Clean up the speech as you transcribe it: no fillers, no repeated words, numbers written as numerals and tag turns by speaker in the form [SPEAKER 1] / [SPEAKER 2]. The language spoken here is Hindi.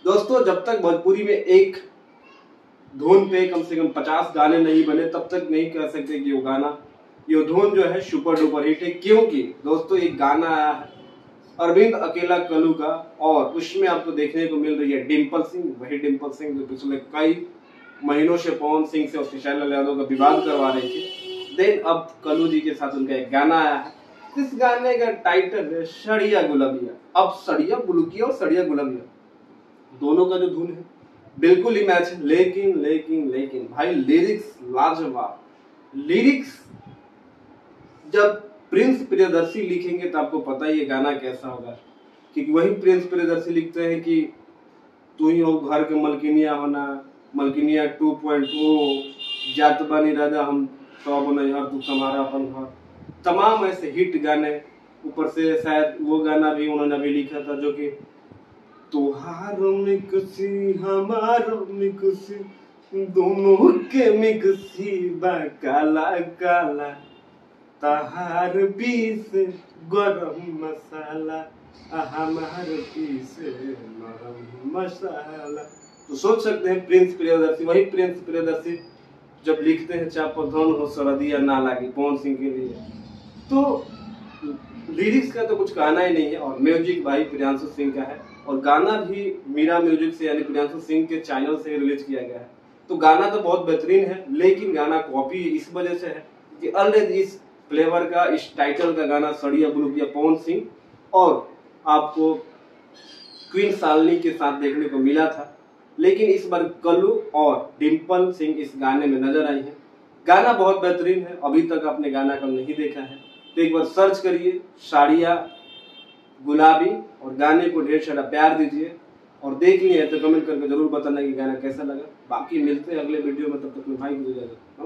[SPEAKER 1] दोस्तों जब तक भोजपुरी में एक धुन पे कम से कम 50 गाने नहीं बने तब तक नहीं कह सकते कि ये धुन जो है सुपर डुपर हिट है। क्योंकि दोस्तों एक गाना आया है अरविंद अकेला कल्लू का और उसमें आपको देखने को मिल रही है डिम्पल सिंह, वही डिम्पल सिंह जो पिछले कई महीनों से पवन सिंह से और शैलेंद्र यादव का विवाद करवा रही थी। देन अब कल्लू जी के साथ उनका एक गाना आया है। इस गाने का टाइटल है सड़िया गुलाबिया। अब सड़िया बुलुकिया और सड़िया गुलाबिया दोनों का जो धुन है बिल्कुल ही मैच है, लेकिन लेकिन लेकिन भाई लिरिक्स लाजवाब। लिरिक्स जब प्रिंस प्रियदर्शी लिखेंगे तो आपको पता ही ये गाना कैसा होगा, क्योंकि वही प्रिंस प्रियदर्शी लिखते हैं कि तू ही हो घर के मलकिनिया होना, मलकिनिया 2.0 जात बानी राजा हम तो नैहर तू हमारा अपन घर, तमाम ऐसे हिट गाने। ऊपर से शायद वो गाना भी उन्होंने अभी लिखा था जो कि तुहारो मिक्सी हमारो मिक्सी दोनों के मिक्सी बा काला काला, तहार पीस गरम मसाला हमार पीस नरम मसाला। तो सोच सकते हैं प्रिंस प्रियदर्शी, वही प्रिंस प्रियदर्शी जब लिखते हैं चापधन हो सरदिया ना लागी पवन सिंह के लिए, तो लिरिक्स का तो कुछ कहना ही नहीं है। और म्यूजिक भाई प्रियांशु सिंह का है और गाना भी मीरा म्यूजिक से यानी प्रियांशु सिंह के चैनल से रिलीज किया गया है। तो गाना तो बहुत बेहतरीन है, लेकिन गाना कॉपी इस वजह से है कि ऑलरेडी इस फ्लेवर का, इस टाइटल का गाना सड़िया बुलुकिया पवन सिंह और आपको क्वीन शालिनी के साथ देखने को मिला था, लेकिन इस बार कल्लू और डिम्पल सिंह इस गाने में नजर आई है। गाना बहुत बेहतरीन है, अभी तक आपने गाना कल नहीं देखा है तो एक बार सर्च करिए साड़िया गुलाबी और गाने को ढेर सारा प्यार दीजिए और देख लिए तो कमेंट करके जरूर बताना कि गाना कैसा लगा। बाकी मिलते हैं अगले वीडियो में, तब तक भाई गुजर जाएगा।